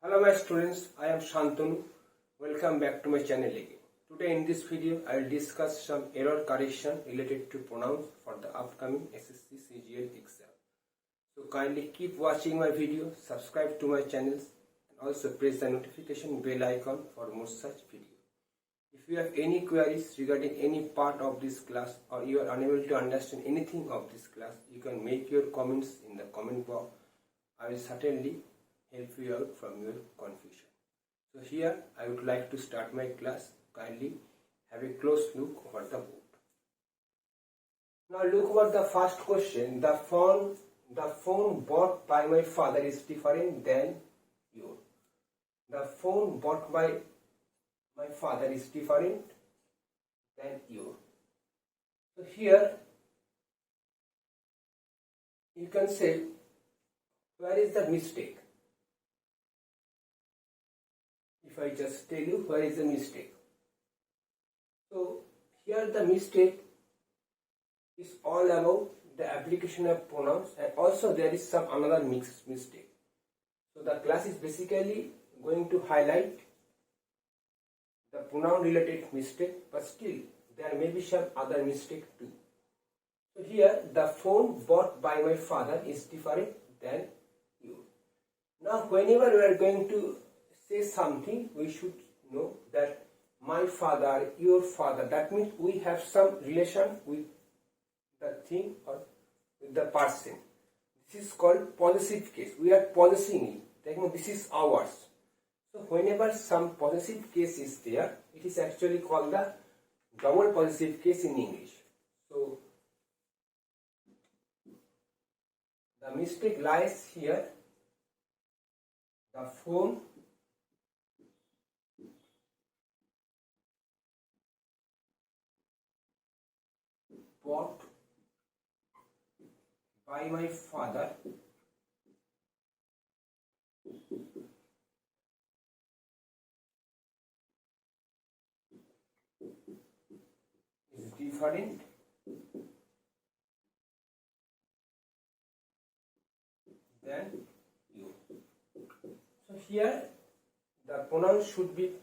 Hello my students, I am Shantanu. Welcome back to my channel again. Today in this video, I will discuss some error correction related to pronouns for the upcoming SSC CGL exam. So kindly keep watching my video, subscribe to my channels and also press the notification bell icon for more such videos. If you have any queries regarding any part of this class or you are unable to understand anything of this class, you can make your comments in the comment box. I will certainly help you out from your confusion. So here I would like to start my class. Kindly have a close look over the board. Now look over the first question. The phone bought by my father is different than your. The phone bought by my father is different than your. So here you can say, where is the mistake? If I just tell you where is the mistake. So here the mistake is all about the application of pronouns, and also there is some another mistake. So the class is basically going to highlight the pronoun related mistake, but still there may be some other mistake too. So here the phone bought by my father is different than you. Now whenever we are going to say something, we should know that my father, your father, that means we have some relation with the thing or with the person. This is called possessive case. We are possessing it. That means this is ours. So whenever some possessive case is there, it is actually called the double possessive case in English. So the mistake lies here. The phone bought by my father is different than you. So here the pronoun should be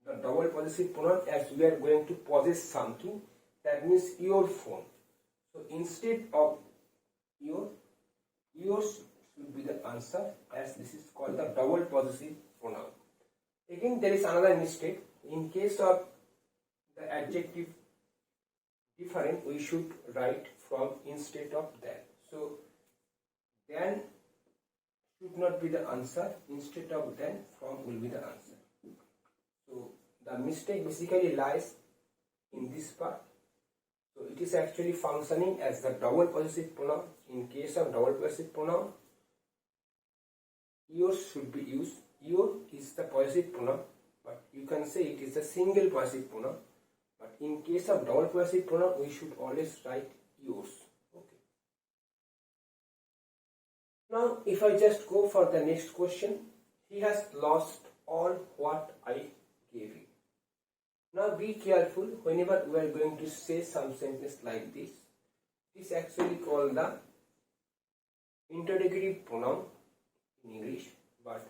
the double possessive pronoun, as we are going to possess something. That means your phone. So instead of your, yours should be the answer, as this is called the double possessive pronoun. Again, there is another mistake. In case of the adjective different, we should write from instead of than. So than should not be the answer. Instead of than, from will be the answer. So the mistake basically lies in this part. So it is actually functioning as the double possessive pronoun. In case of double possessive pronoun, yours should be used. Your is the possessive pronoun, but you can say it is a single possessive pronoun. But in case of double possessive pronoun, we should always write yours. Okay. Now, if I just go for the next question, he has lost all what I gave him. Now be careful whenever we are going to say some sentence like this. This is actually called the interrogative pronoun in English, but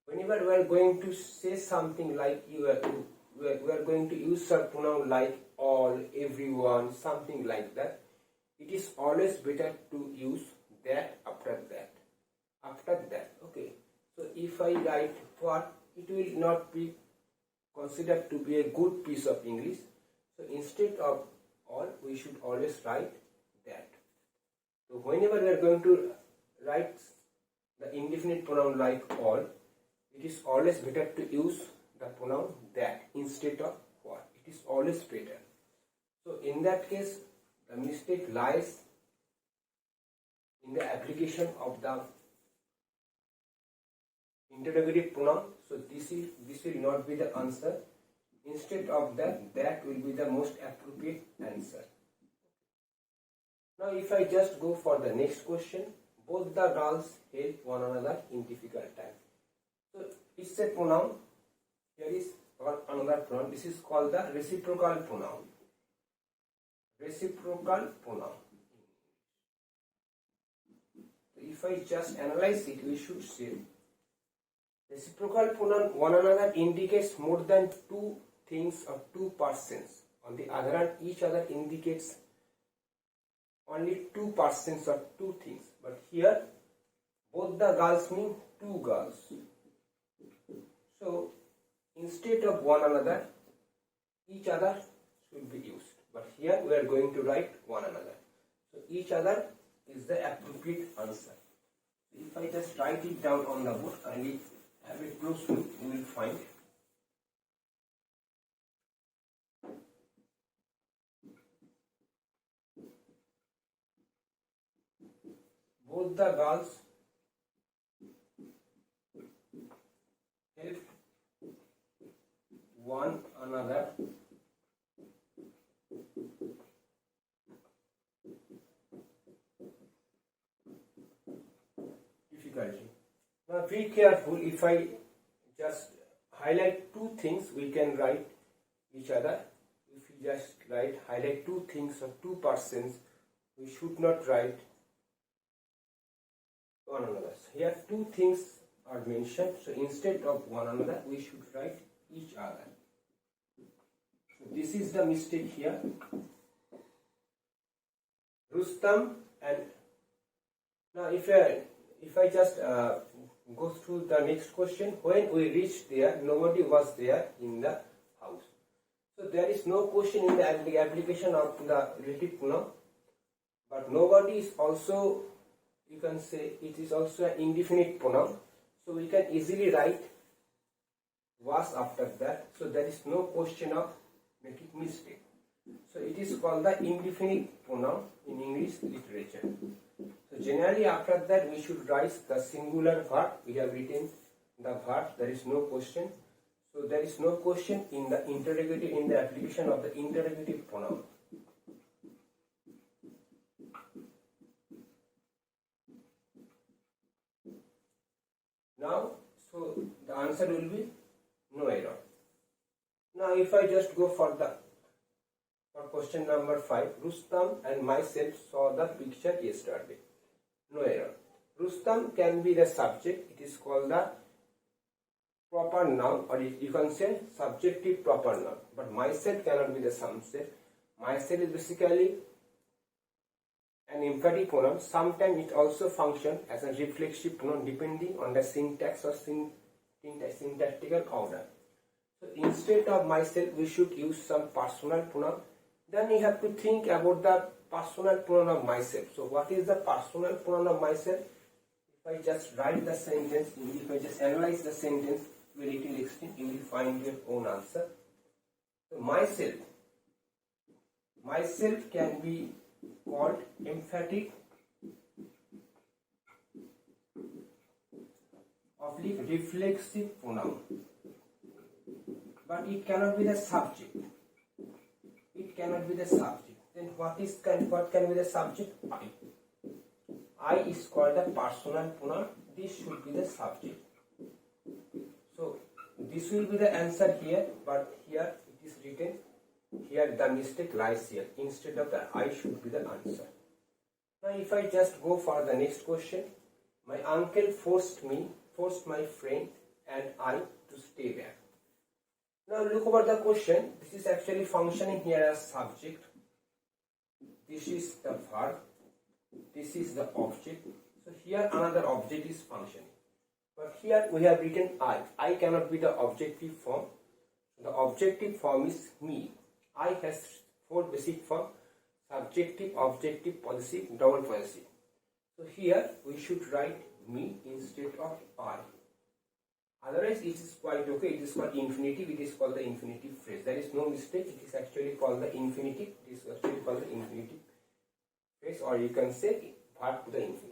whenever we are going to say something like we are going to use a pronoun like all, everyone, something like that, it is always better to use that after that. After that, okay. So if I write what, it will not be considered to be a good piece of English. So instead of all, we should always write that. So whenever we are going to write the indefinite pronoun like all, it is always better to use the pronoun that instead of what. It is always better. So in that case, the mistake lies in the application of the interrogative pronoun. So this will not be the answer. Instead of that, that will be the most appropriate answer. Now if I just go for the next question, both the girls help one another in difficult times. So it's a pronoun. Here is another pronoun. This is called the reciprocal pronoun. Reciprocal pronoun. If I just analyze it, we should say Reciprocal pronoun one another indicates more than two things or two persons. On the other hand, each other indicates only two persons or two things. But here, both the girls mean two girls. So, instead of one another, each other should be used. But here we are going to write one another. So, each other is the appropriate answer. If I just write it down on the board, kindly have it close to me, you will find. Both the girls help one another difficulty. Now be careful, if I just highlight two things, we can write each other. If we just highlight two things or two persons, we should not write one another. So here two things are mentioned, so instead of one another, we should write each other. So this is the mistake here. Rustam and now if I just go through the next question, when we reached there, nobody was there in the house. So there is no question in the application of the relative pronoun, but nobody is also, you can say, it is also an indefinite pronoun. So we can easily write was after that. So there is no question of making mistake. So it is called the indefinite pronoun in English literature. So generally after that we should write the singular verb. We have written the verb. There is no question. So there is no question in the interrogative, in the application of the interrogative pronoun. Now, so the answer will be no error. Now, if I just go for question number 5, Rustam and myself saw the picture yesterday. No error. Rustam can be the subject. It is called the proper noun, or you can say subjective proper noun. But myself cannot be the subject. Myself is basically an emphatic pronoun. Sometimes it also functions as a reflexive pronoun depending on the syntax or syntactical order. So instead of myself, we should use some personal pronoun. Then you have to think about the personal pronoun of myself. So what is the personal pronoun of myself? If I just write the sentence, if I just analyze the sentence very little extent, you will find your own answer. So myself can be called emphatic oblique reflexive pronoun, but it cannot be the subject. It cannot be the subject. Then what can be the subject? I. I is called a personal pronoun. This should be the subject. So this will be the answer here, but here it is written. Here the mistake lies here. Instead of the I should be the answer. Now if I just go for the next question, my uncle forced my friend and I to stay back. Now look over the question. This is actually functioning here as subject. This is the verb. This is the object. So here another object is functioning. But here we have written I. I cannot be the objective form. The objective form is me. I has 4 basic forms: subjective, objective, possessive, double possessive. So here we should write me instead of I. Otherwise it is quite okay. It is called infinitive. It is called the infinitive phrase. There is no mistake. It is actually called the infinitive. It is actually called the infinitive phrase, or you can say verb to the infinitive.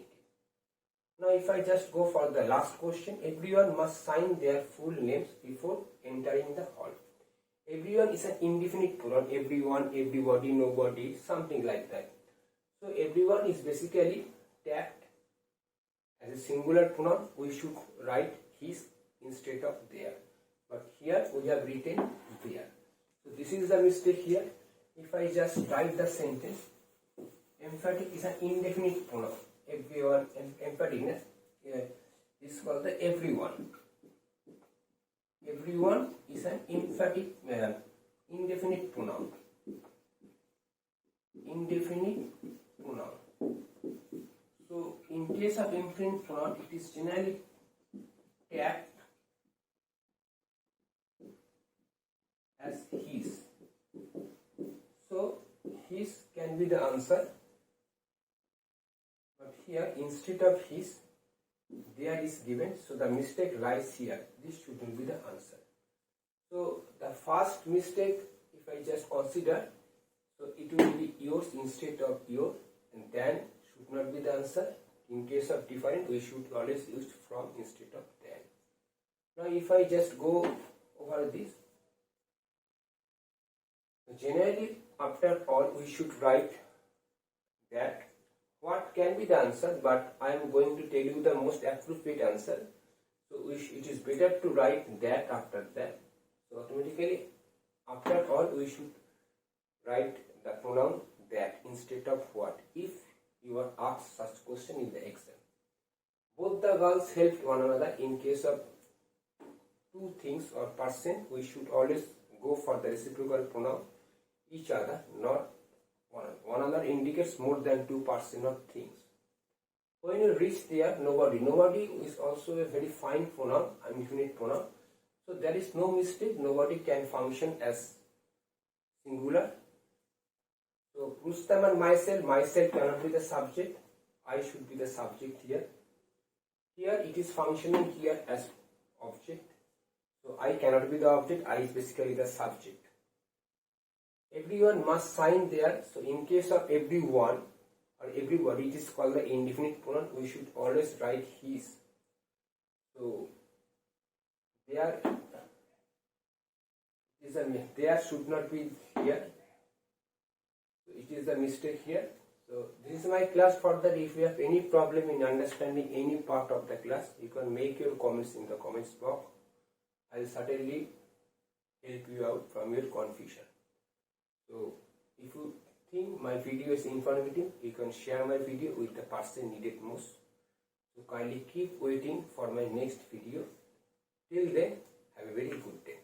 Now if I just go for the last question, everyone must sign their full names before entering the hall. Everyone is an indefinite pronoun. Everyone, everybody, nobody, something like that. So everyone is basically tagged as a singular pronoun. We should write his instead of their. But here we have written their. So this is the mistake here. If I just write the sentence, emphatic is an indefinite pronoun. Everyone, emphaticness is called the everyone. everyone is an indefinite pronoun. Indefinite pronoun. So in case of indefinite pronoun, it is generally tagged as his. So his can be the answer, but here instead of his there is given, so the mistake lies here. This shouldn't be the answer. So the first mistake, if I just consider, so it will be yours instead of your, and then should not be the answer. In case of different, we should always use from instead of then. Now if I just go over this, generally after all we should write that. What can be the answer, but I am going to tell you the most appropriate answer. So it is better to write that after that. So automatically after all we should write the pronoun that instead of what, if you are asked such question in the exam. Both the girls helped one another. In case of two things or person, we should always go for the reciprocal pronoun each other, not one another indicates more than 2% of things. When you reach there, nobody is also a very fine pronoun, indefinite pronoun. So there is no mistake, nobody can function as singular. So Rustam and myself cannot be the subject, I should be the subject here. Here it is functioning here as object. So I cannot be the object, I is basically the subject. Everyone must sign there. So in case of everyone or everybody, it is called the indefinite pronoun. We should always write his. So there should not be here. So it is a mistake here. So this is my class. Further, if you have any problem in understanding any part of the class, you can make your comments in the comments box. I will certainly help you out from your confusion. So if you think my video is informative, you can share my video with the person needed most. So kindly keep waiting for my next video. Till then, have a very good day.